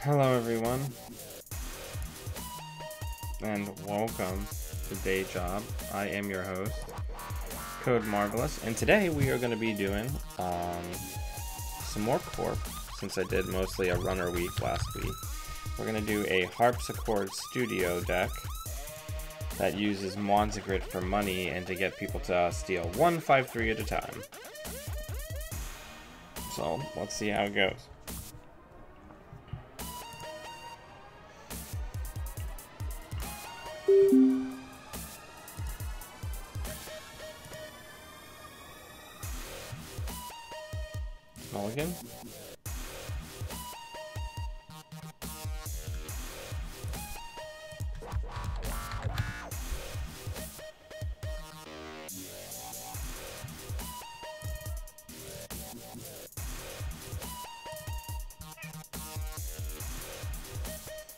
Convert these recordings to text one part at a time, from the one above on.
Hello everyone, and welcome to Day Job. I am your host, Code Marvelous, and today we are going to be doing some more Corp, since I did mostly a runner week last week. We're going to do a Harpsichord Studio deck that uses Monzigrid for money and to get people to steal 153 at a time. So, let's see how it goes. Mulligan.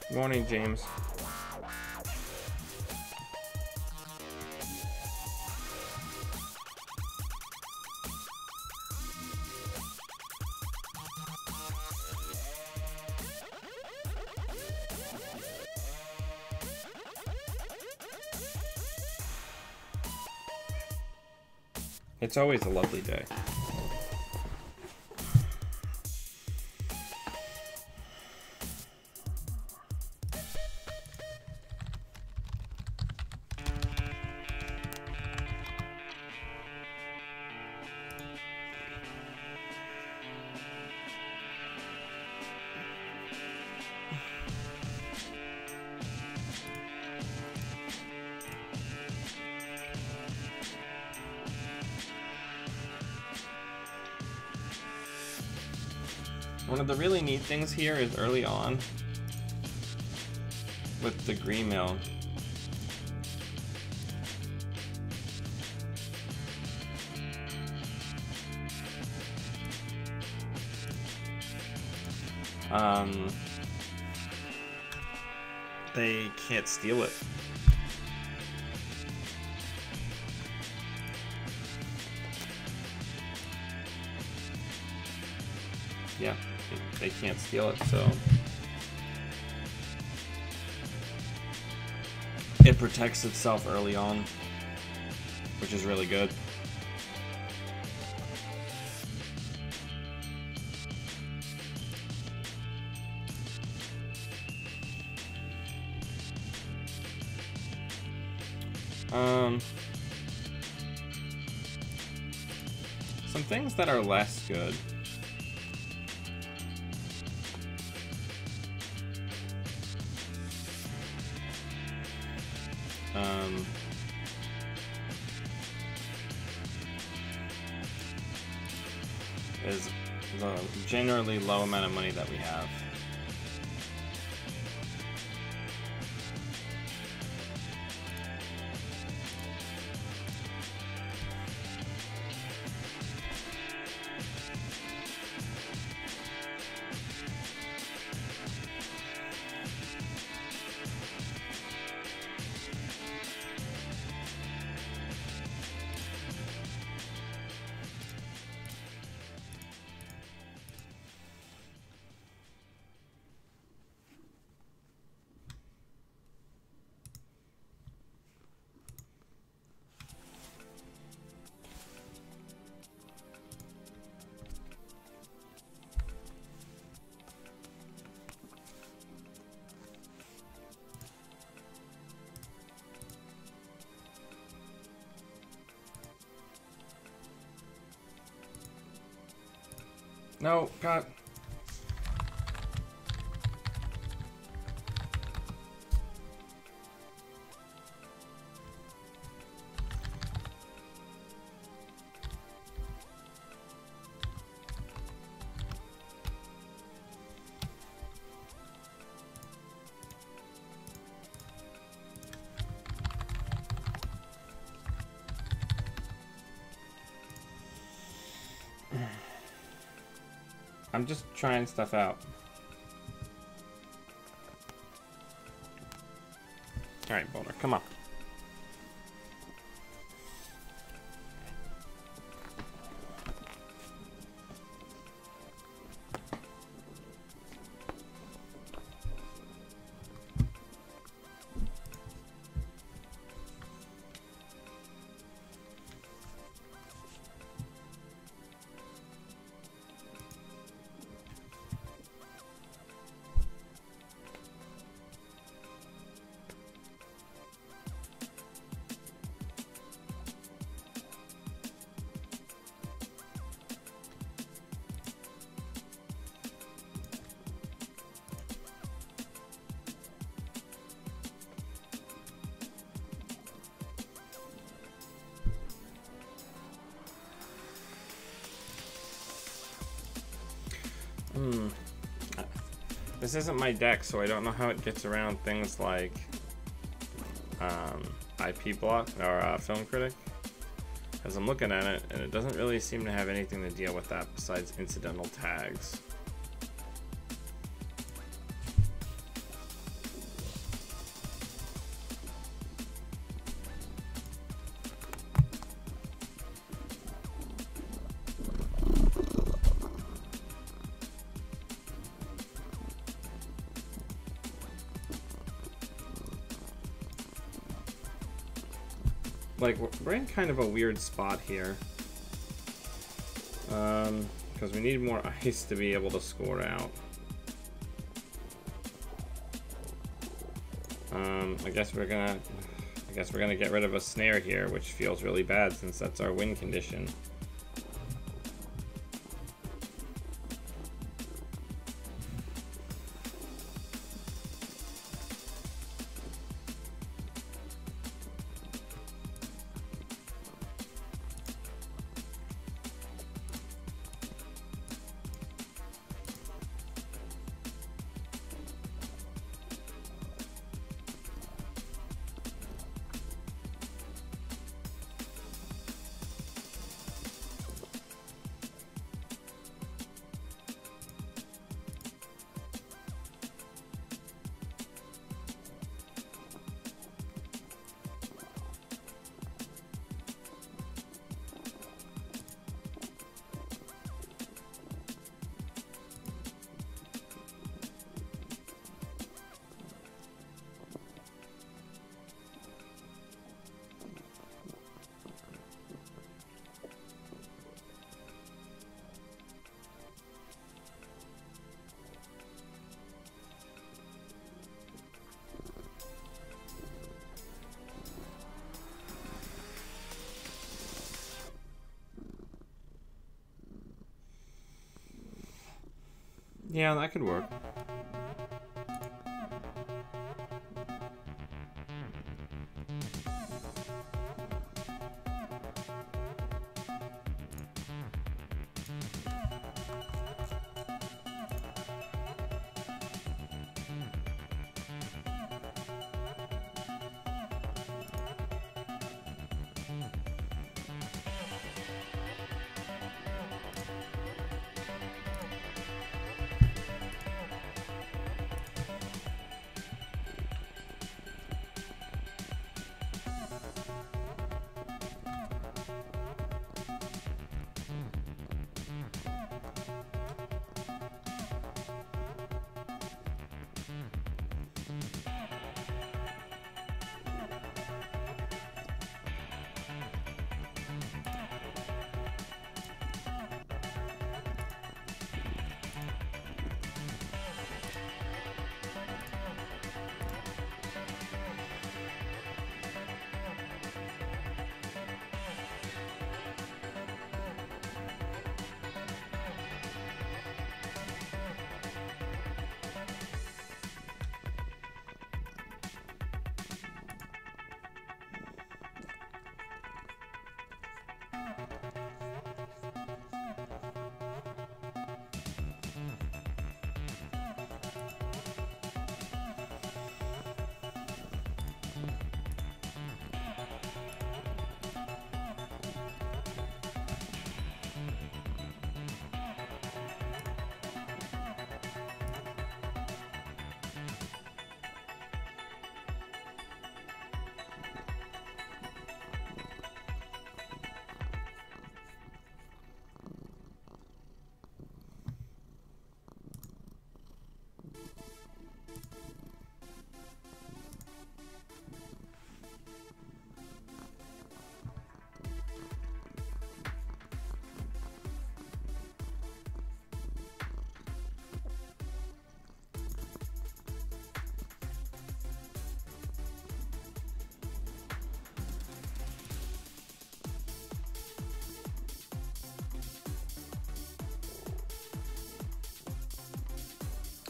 Good morning, James. It's always a lovely day. One of the really neat things here is early on with the green mill. They can't steal it. Yeah, they can't steal it, so it protects itself early on, which is really good. Some things that are less good. Is the generally low amount of money that we have. No, God. I'm just trying stuff out. Alright, Boulder, come on. This isn't my deck, so I don't know how it gets around things like IP block or film critic. Because I'm looking at it, and it doesn't really seem to have anything to deal with that besides incidental tags. Like, we're in kind of a weird spot here. Because we need more ice to be able to score out. I guess we're gonna get rid of a snare here, which feels really bad since that's our win condition. Yeah, that could work.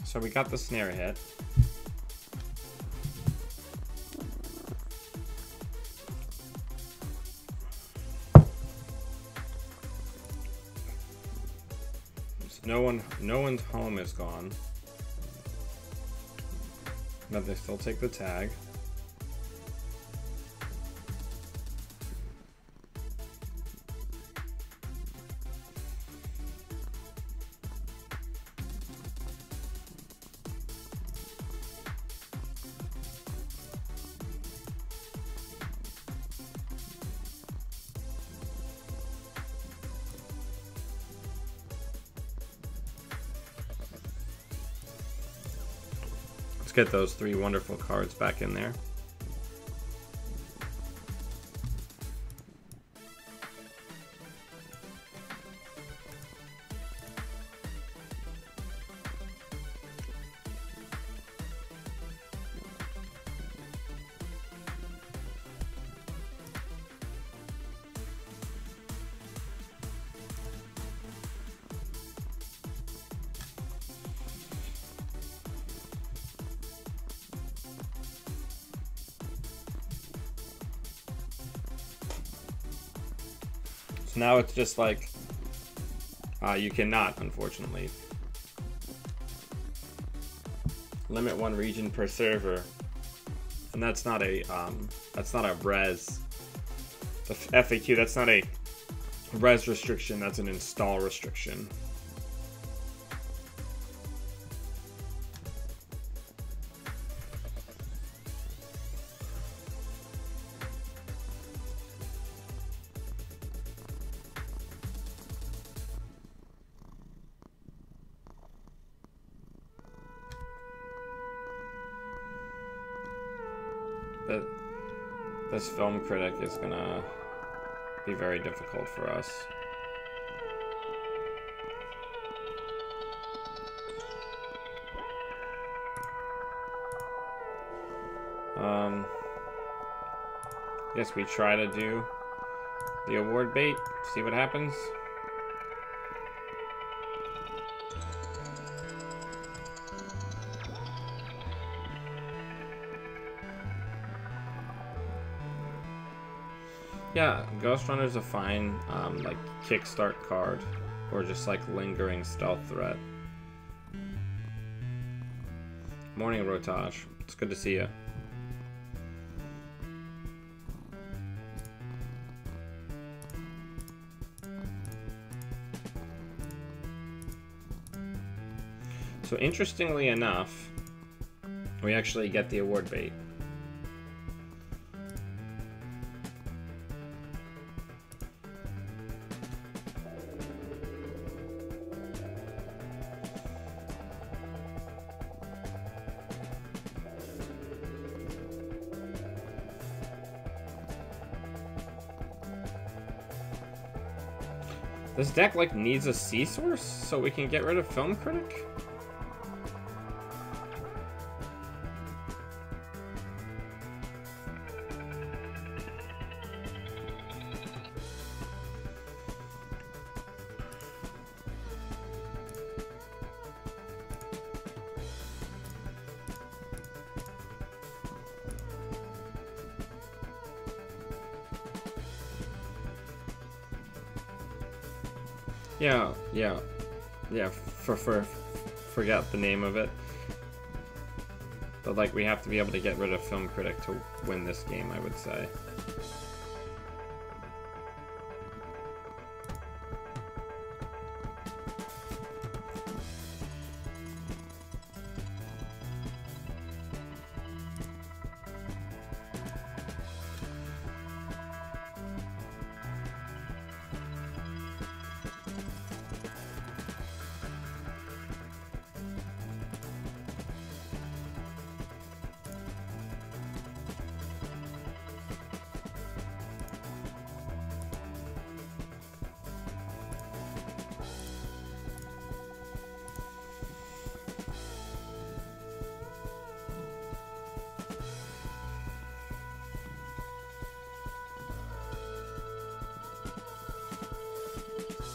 So we got the snare hit. no one's home is gone. But they still take the tag. Let's get those 3 wonderful cards back in there. Now it's just like you cannot, unfortunately, limit 1 region per server, and that's not a res. The FAQ, that's not a res restriction. That's an install restriction. This film critic is gonna be very difficult for us. Guess we try to do the award bait, see what happens. Yeah, Ghost Runner's a fine, like, kickstart card, or just, like, lingering stealth threat. Morning, Rotage. It's good to see you. So, interestingly enough, we actually get the award bait. This deck, like, needs a C-Source so we can get rid of Film Critic? Yeah, forget the name of it. But, like, we have to be able to get rid of Film Critic to win this game, I would say.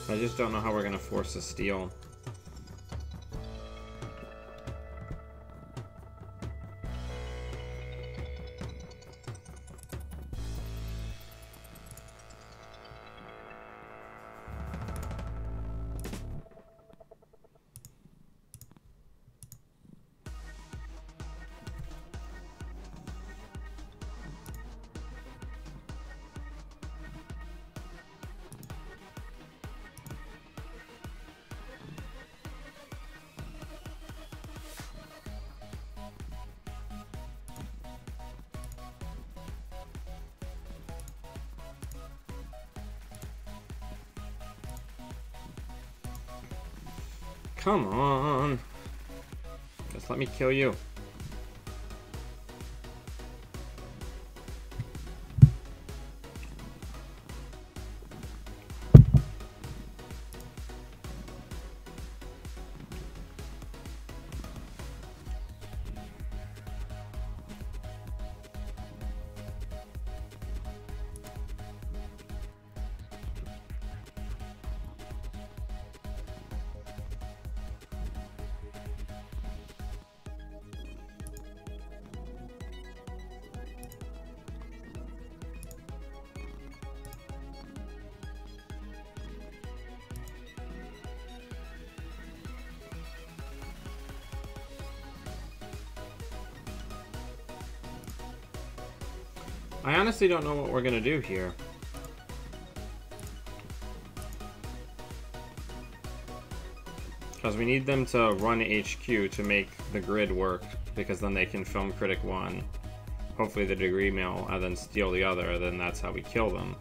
I just don't know how we're gonna force a steal. Come on. Just let me kill you. I honestly don't know what we're gonna do here. Because we need them to run HQ to make the grid work, because then they can film critic one, hopefully the degree mill, and then steal the other, then that's how we kill them.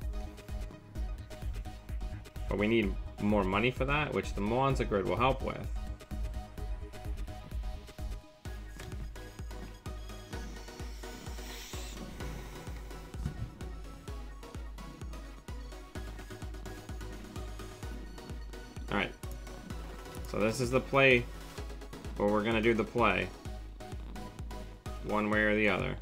But we need more money for that, which the Monza grid will help with. Alright, so this is the play, where we're going to do the play, one way or the other.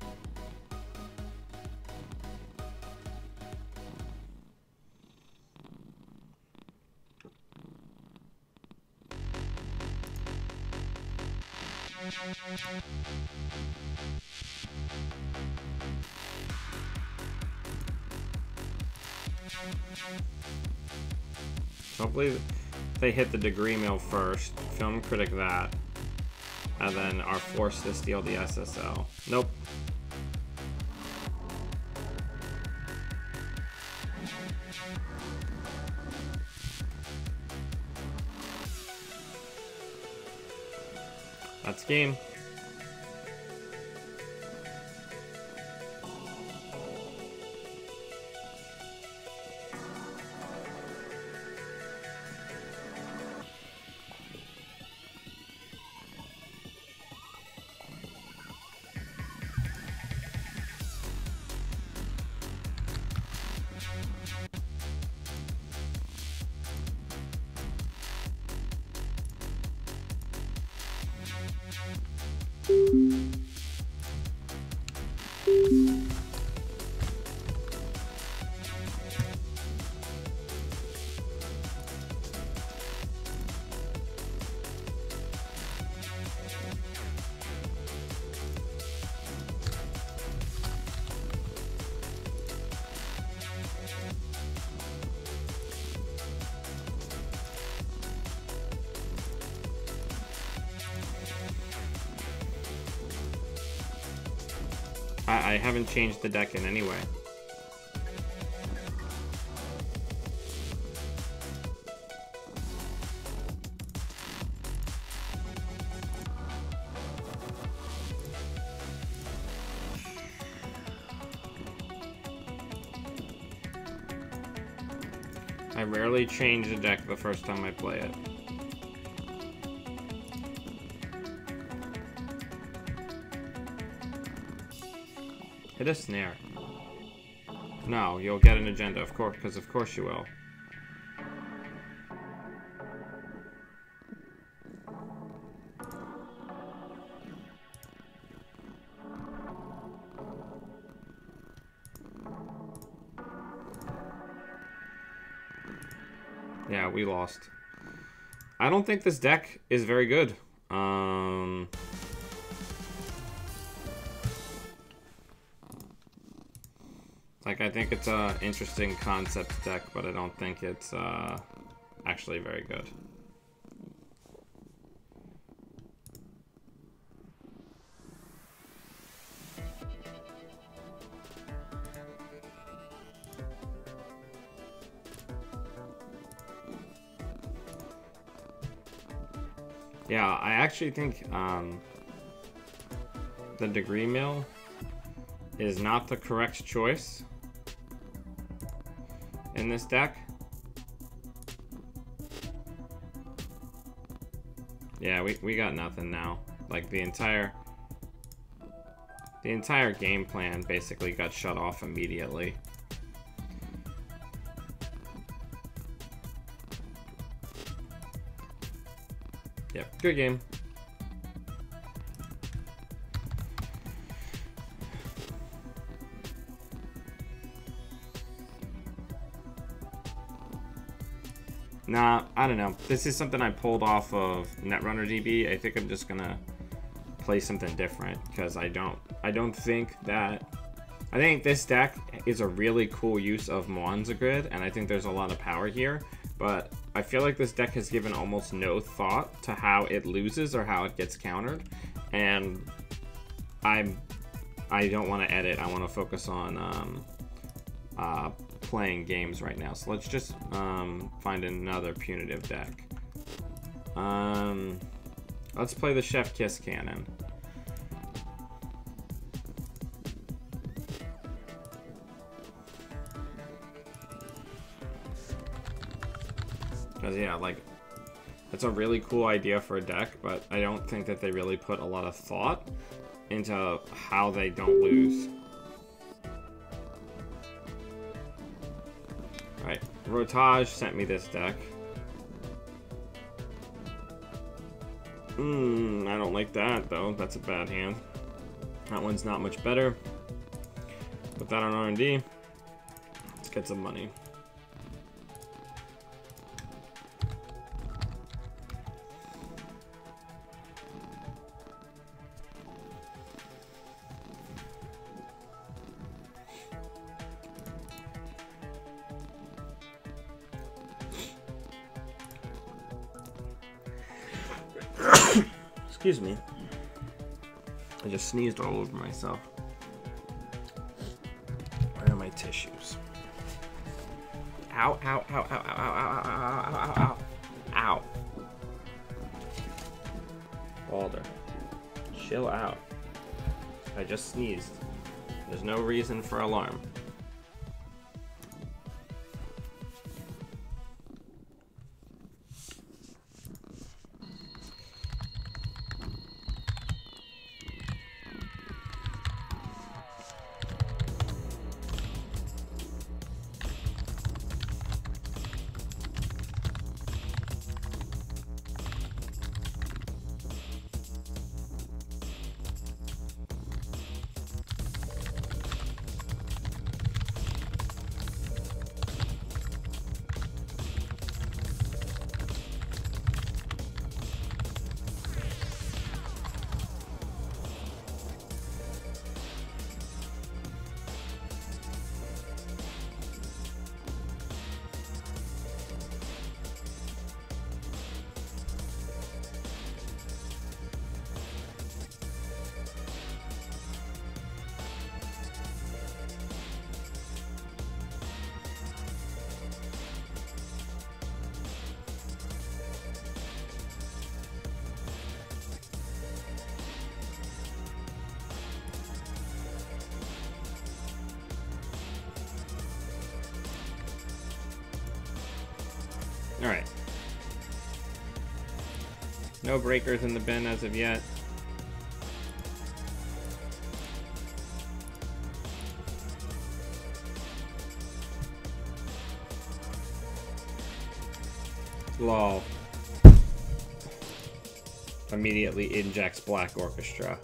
Hopefully they hit the degree mill first, film critic that, and then are forced to steal the SSL. Nope. That's game. I haven't changed the deck in any way. I rarely change the deck the first time I play it. Hit a snare. No, you'll get an agenda, of course, because of course you will. Yeah, we lost. I don't think this deck is very good. Like, I think it's a interesting concept deck, but I don't think it's actually very good. Yeah, I actually think the degree mill is not the correct choice in this deck. Yeah, we got nothing now. Like the entire game plan basically got shut off immediately. Yep, good game. Nah, I don't know. This is something I pulled off of Netrunner DB. I think I'm just gonna play something different because I think this deck is a really cool use of Mwanza Grid, and I think there's a lot of power here, but I feel like this deck has given almost no thought to how it loses or how it gets countered, and I don't want to edit. I want to focus on playing games right now. So let's just find another punitive deck. Let's play the Chef Kiss Cannon. Because, yeah, like, it's a really cool idea for a deck, but I don't think that they really put a lot of thought into how they don't lose. Alright, Rotage sent me this deck. I don't like that, though. That's a bad hand. That one's not much better. Put that on R&D. Let's get some money. Excuse me. I just sneezed all over myself. Where are my tissues? Ow, ow, ow, ow, ow, ow, ow, ow, ow, ow, ow. Balder, chill out. I just sneezed. There's no reason for alarm. Alright. No breakers in the bin as of yet. Lol. Immediately injects Black Orchestra.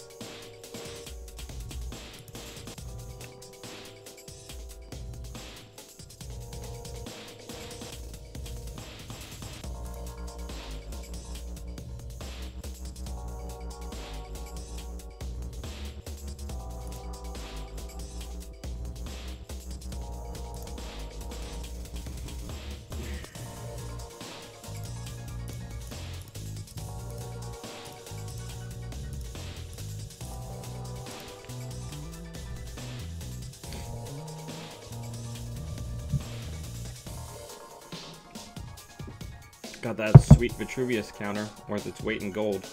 Got that sweet Vitruvius counter worth its weight in gold.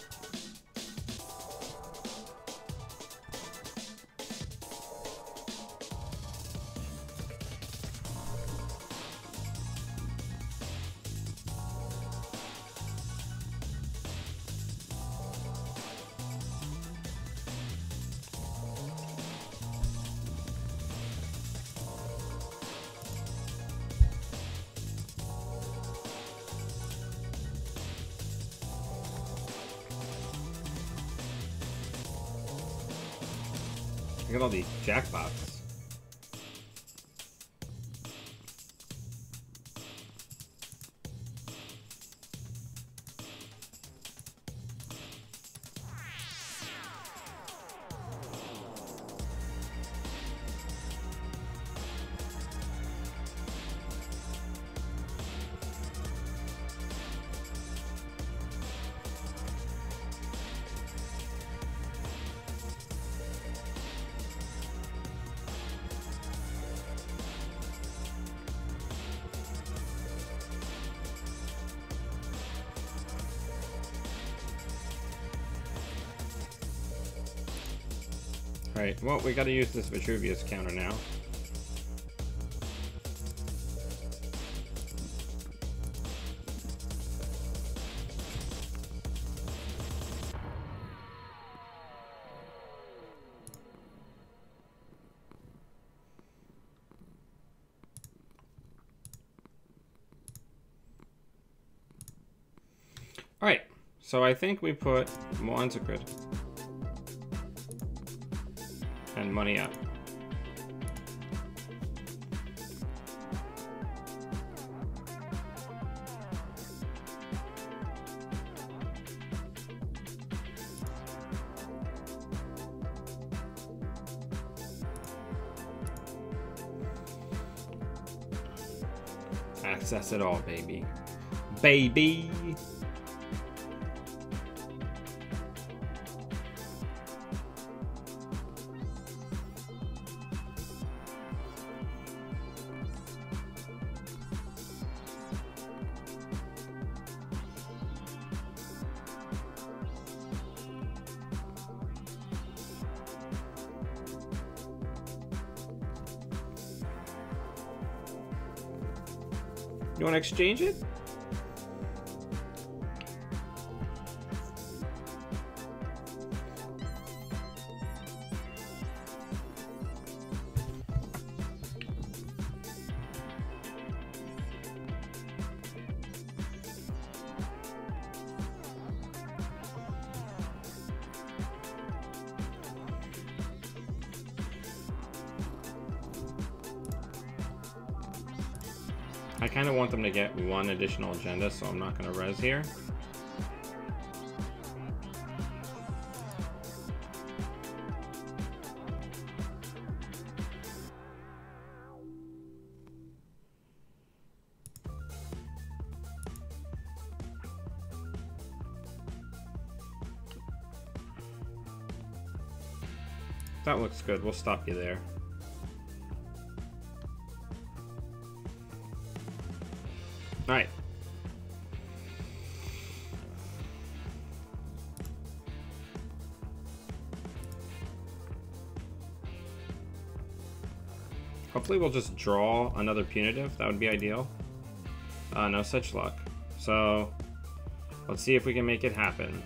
Look at all these jackpots. Alright, well, we gotta use this Vitruvius counter now. Alright, so I think we put Moanzacrid and money up. Access it all, baby. Baby! You want to exchange it? I kind of want them to get one additional agenda, so I'm not going to res here. That looks good. We'll stop you there. All right. Hopefully we'll just draw another punitive. That would be ideal. No such luck. So let's see if we can make it happen.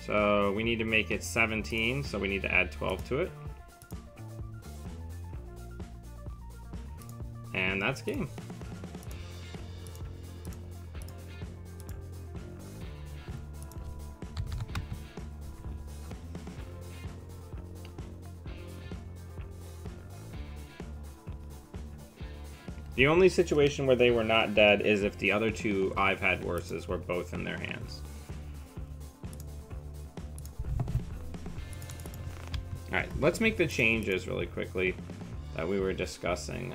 So we need to make it 17, so we need to add 12 to it. And that's game. The only situation where they were not dead is if the other two I've had worses were both in their hands. Alright, let's make the changes really quickly that we were discussing.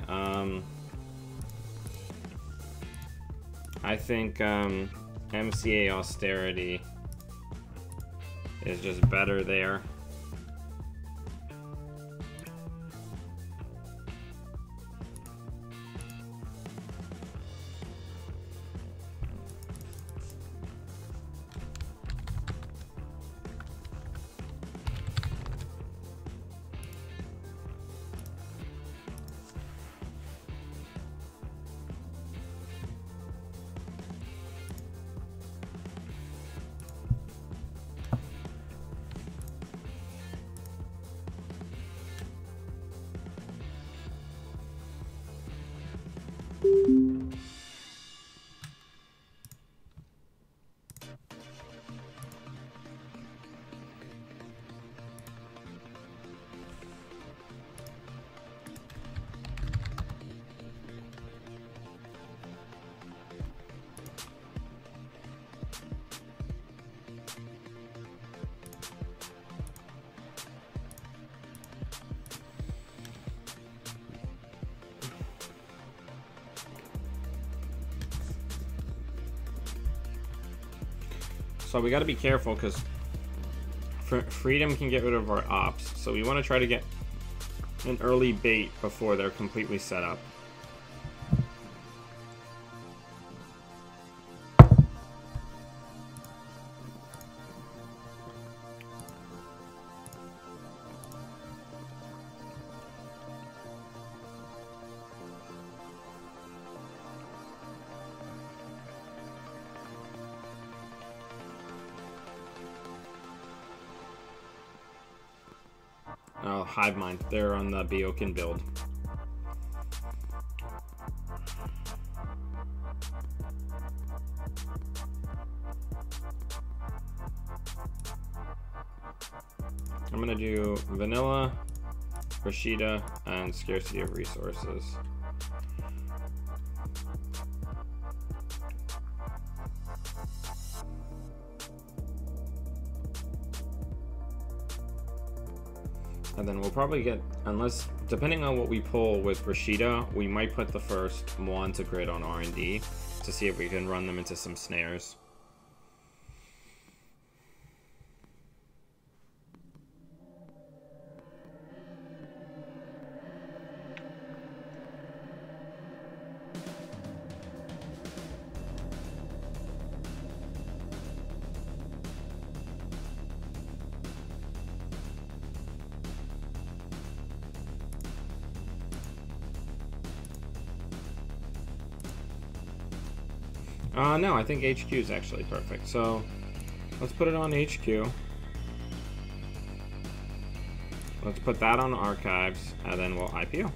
I think MCA Austerity is just better there. So we got to be careful because Freedom can get rid of our ops. So we want to try to get an early bait before they're completely set up. Oh, Hive Mind. They're on the Bioken build. I'm gonna do Vanilla, Rashida, and Scarcity of Resources. And then we'll probably get, unless, depending on what we pull with Rashida, we might put the first one to grid on R&D to see if we can run them into some snares. No, I think HQ is actually perfect. So let's put it on HQ. Let's put that on archives, and then we'll IPO.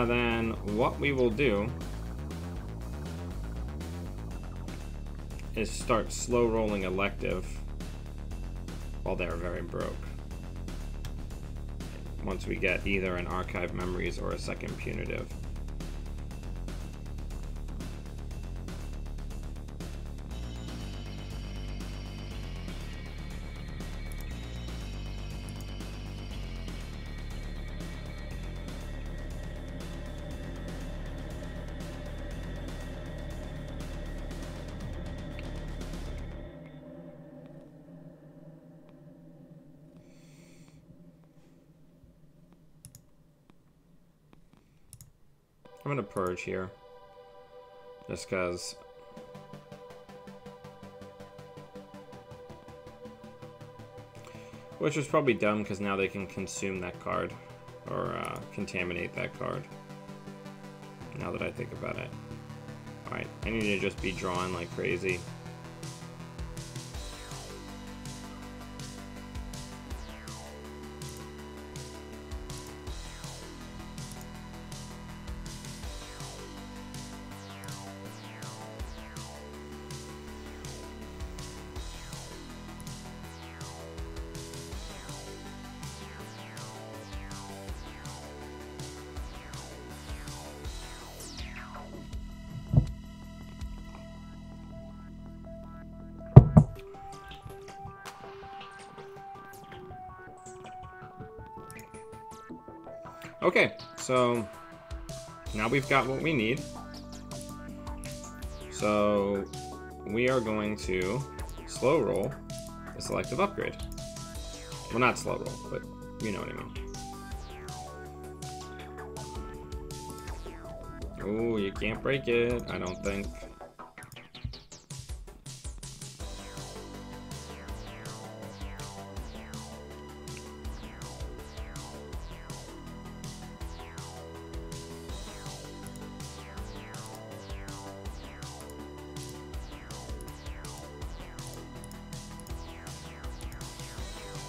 Then what we will do is start slow rolling elective while they're very broke. Once we get either an archive memories or a second punitive. I'm gonna purge here, just cause which was probably dumb because now they can consume that card or contaminate that card. Now that I think about it, all right, I need to just be drawing like crazy. Okay, so now we've got what we need. So we are going to slow roll the selective upgrade. Well, not slow roll, but you know what I mean. Oh, you can't break it, I don't think.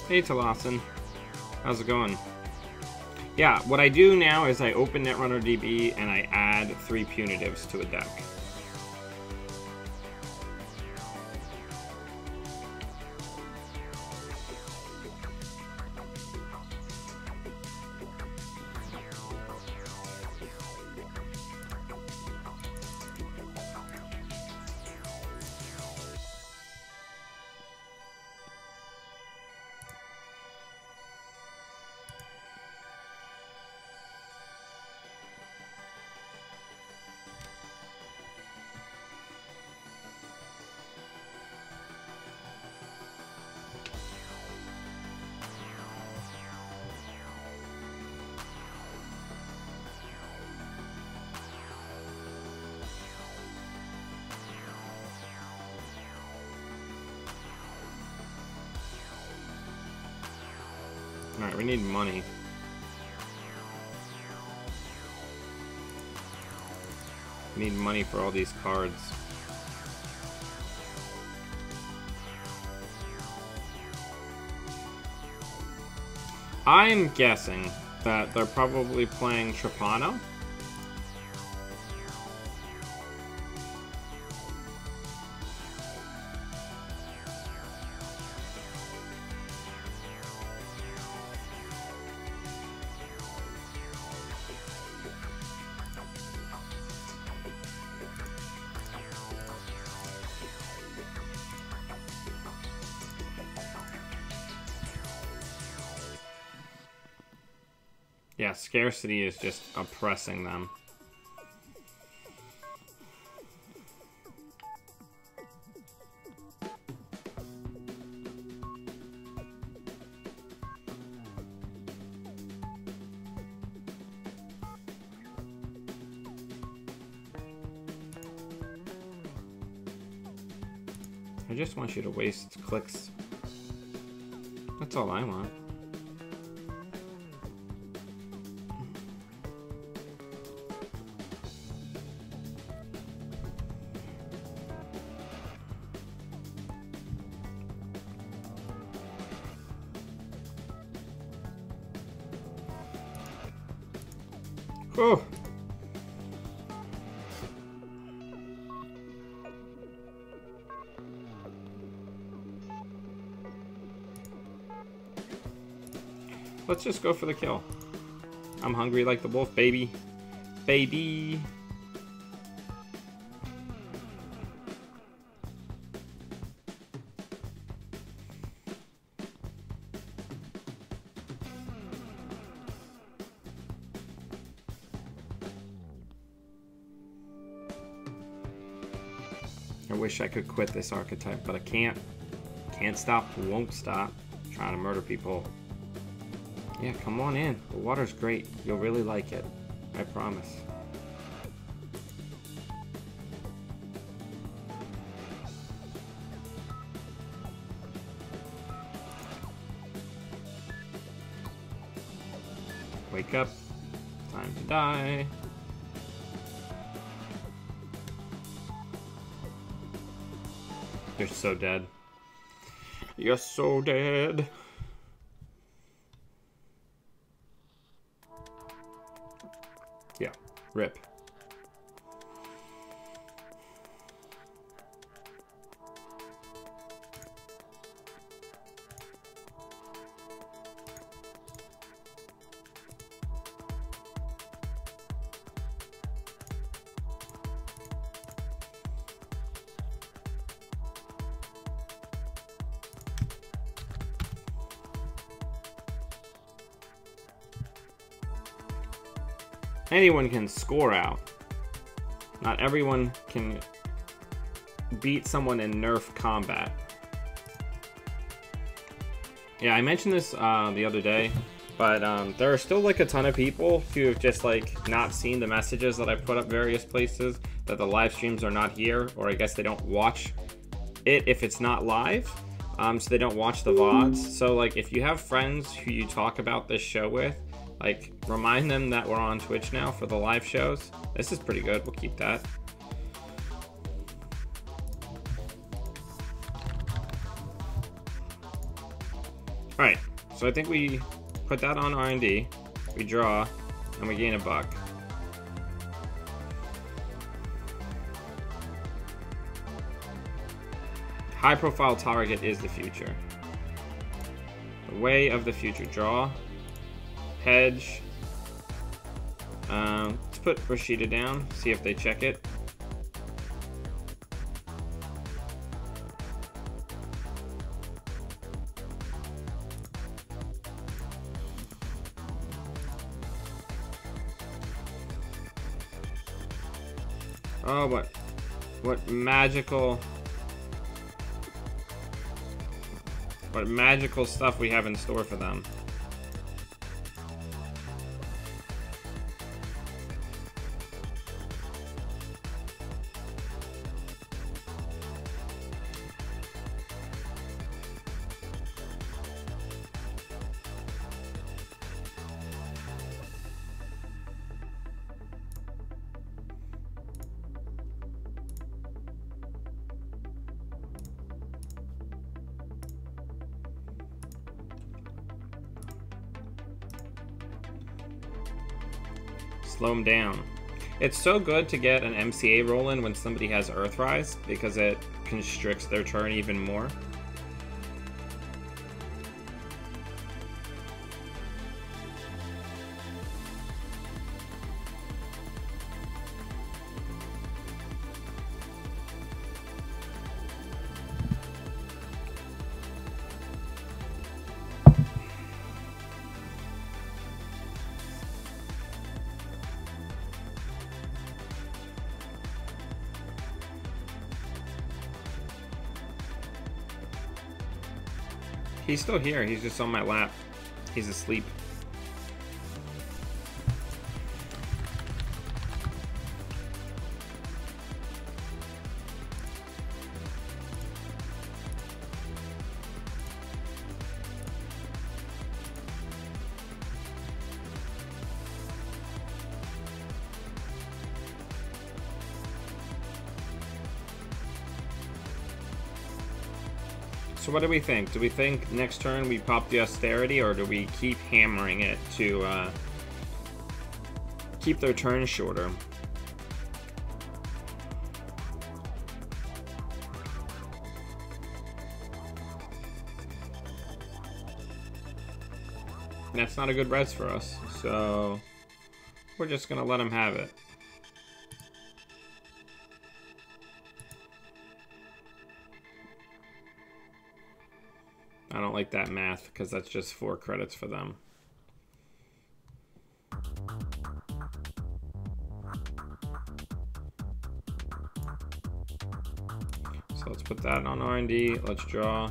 Hey Talossin, how's it going? Yeah, what I do now is I open Netrunner DB and I add 3 punitives to a deck. we need money. We need money for all these cards. I'm guessing that they're probably playing Trapano. Yeah, scarcity is just oppressing them. I just want you to waste clicks. That's all I want. Oh. Let's just go for the kill. I'm hungry like the wolf, baby. Baby. I wish I could quit this archetype, but I can't. Can't stop, won't stop. I'm trying to murder people. Yeah, come on in. The water's great. You'll really like it. I promise. Wake up. Time to die. You're so dead. You're so dead. Yeah, rip. Anyone can score out. Not everyone can beat someone in Nerf combat. Yeah, I mentioned this the other day, but there are still like a ton of people who have just like not seen the messages that I put up various places, that the live streams are not here, or I guess they don't watch it if it's not live, so they don't watch the VODs. So like if you have friends who you talk about this show with, like, remind them that we're on Twitch now for the live shows. This is pretty good. We'll keep that. Alright, so I think we put that on R&D. We draw, and we gain a buck. High-profile target is the future. The way of the future. Draw. Hedge. Let's put Rashida down, see if they check it. Oh, what magical stuff we have in store for them. Slow him down. It's so good to get an MCA roll in when somebody has Earthrise, because it constricts their turn even more. He's still here, he's just on my lap. He's asleep. So what do we think? Do we think next turn we pop the Austerity, or do we keep hammering it to keep their turn shorter? That's not a good res for us, so we're just gonna let him have it. I don't like that math, because that's just 4 credits for them. So let's put that on R&D. Let's draw.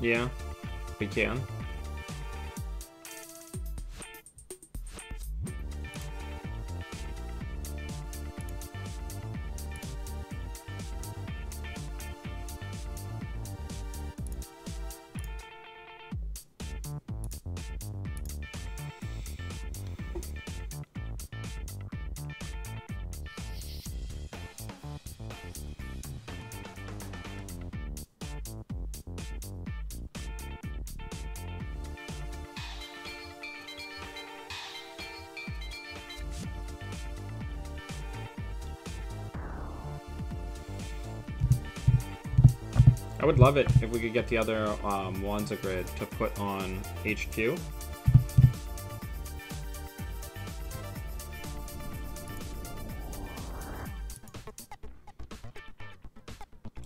Yeah, we can. I would love it if we could get the other Wanza grid to put on HQ.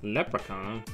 Leprechaun.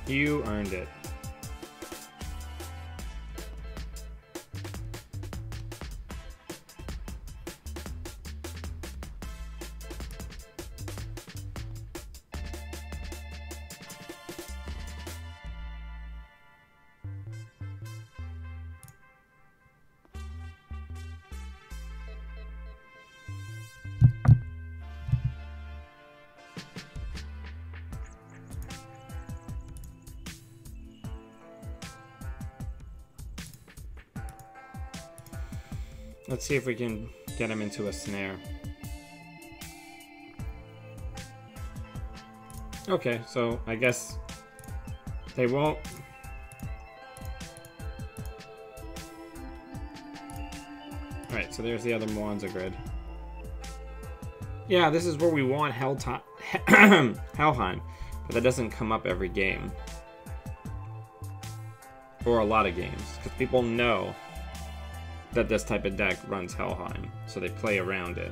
You earned it. Let's see if we can get him into a snare. Okay, so I guess they won't. Alright, so there's the other Mwanza grid. Yeah, this is where we want Helheim, but that doesn't come up every game. Or a lot of games, because people know that this type of deck runs Helheim, so they play around it.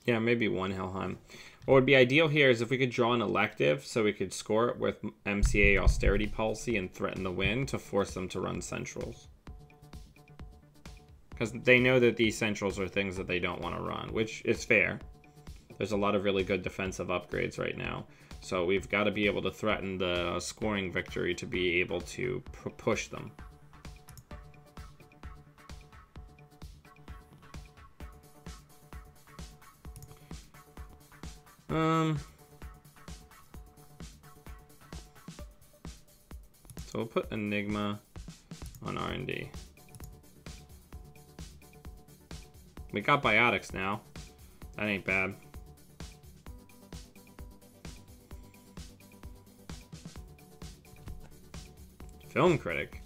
Yeah, maybe one Helheim. What would be ideal here is if we could draw an elective so we could score it with MCA austerity policy and threaten the win to force them to run centrals. Because they know that these centrals are things that they don't want to run, which is fair. There's a lot of really good defensive upgrades right now. So we've got to be able to threaten the scoring victory to be able to push them. So we'll put Enigma on R&D. We got biotics now. That ain't bad. Film critic.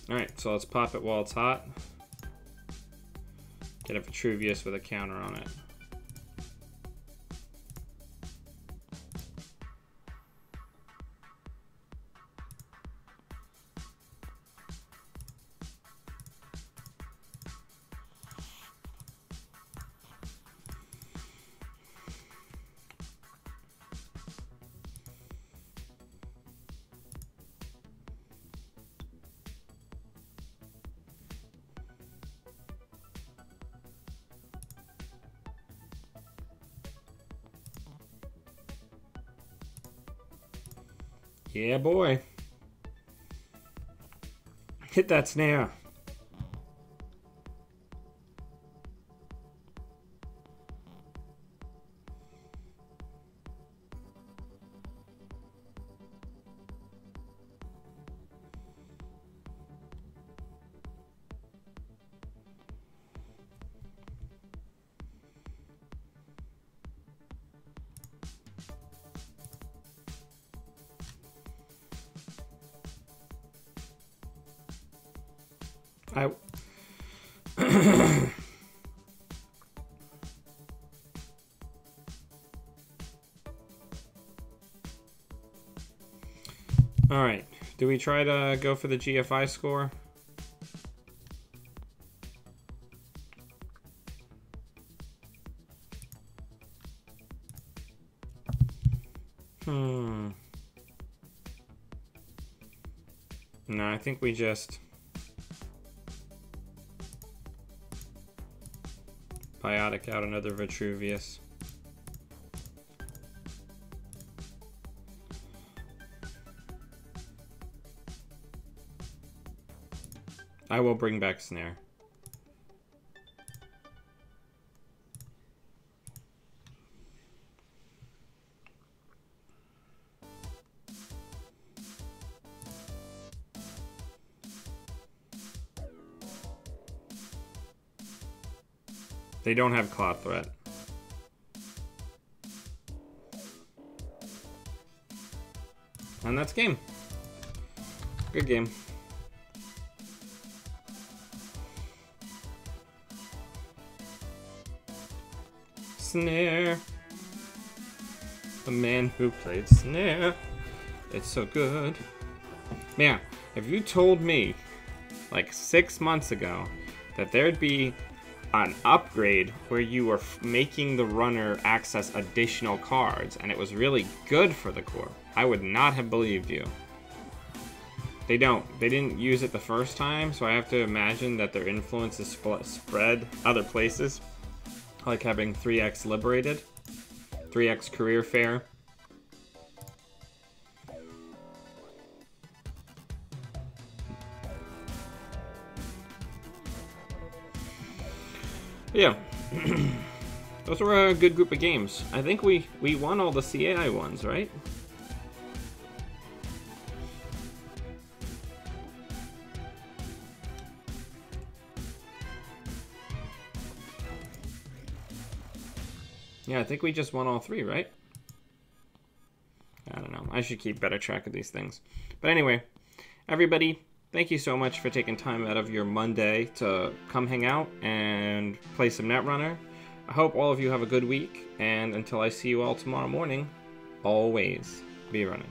Alright, so let's pop it while it's hot. Get a Vitruvius with a counter on it. Yeah, boy. Hit that snare. All right. Do we try to go for the GFI score? No, I think we just biotic out another Vitruvius. I will bring back snare. They don't have Cloud Threat. And that's game. Good game. Snare. The man who played snare. It's so good. Man, if you told me like 6 months ago that there'd be an upgrade where you were making the runner access additional cards and it was really good for the core, I would not have believed you. They didn't use it the first time, so I have to imagine that their influence is spread other places, like having 3x Liberated, 3x Career Fair. Yeah, those were a good group of games. I think we won all the CAI ones, right? Yeah, I think we just won all 3, right? I don't know. I should keep better track of these things. But anyway, everybody, thank you so much for taking time out of your Monday to come hang out and play some Netrunner. I hope all of you have a good week, and until I see you all tomorrow morning, always be running.